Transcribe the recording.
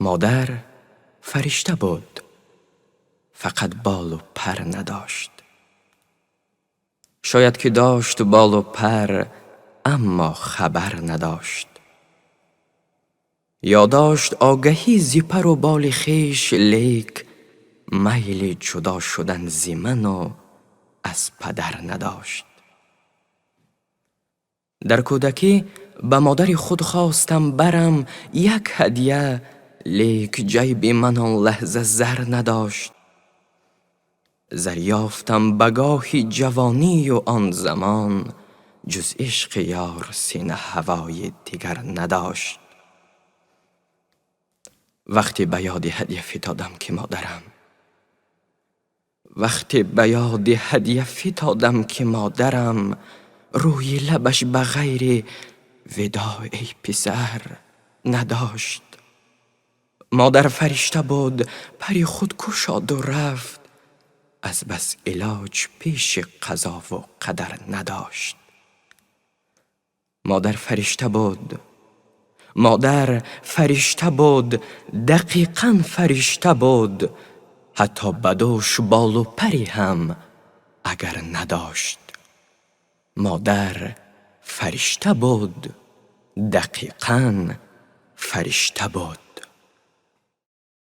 مادر فرشته بود، فقط بال و پر نداشت. شاید که داشت بال و پر، اما خبر نداشت. یا داشت آگهی زی پر و بال خویش، لیک میل جدا شدن زی من و از پدر نداشت. در کودکی به مادر خود خواستم برم یک هدیه، لیک جیب من آن لحظه زر نداشت. زر یافتم بگاهی جوانی و آن زمان، جز عشق یار سینه هوای دیگر نداشت. وقتی به یاد هدیه فتادم که مادرم، روی لبش به غیر وداع ای پسر نداشت. مادر فرشته بود، پری خود گشاد و رفت، از بس علاج پیش قضا و قدر نداشت. مادر فرشته بود، دقیقاً فرشته بود، حتی بدوش بال و پری هم اگر نداشت. مادر فرشته بود، دقیقاً فرشته بود.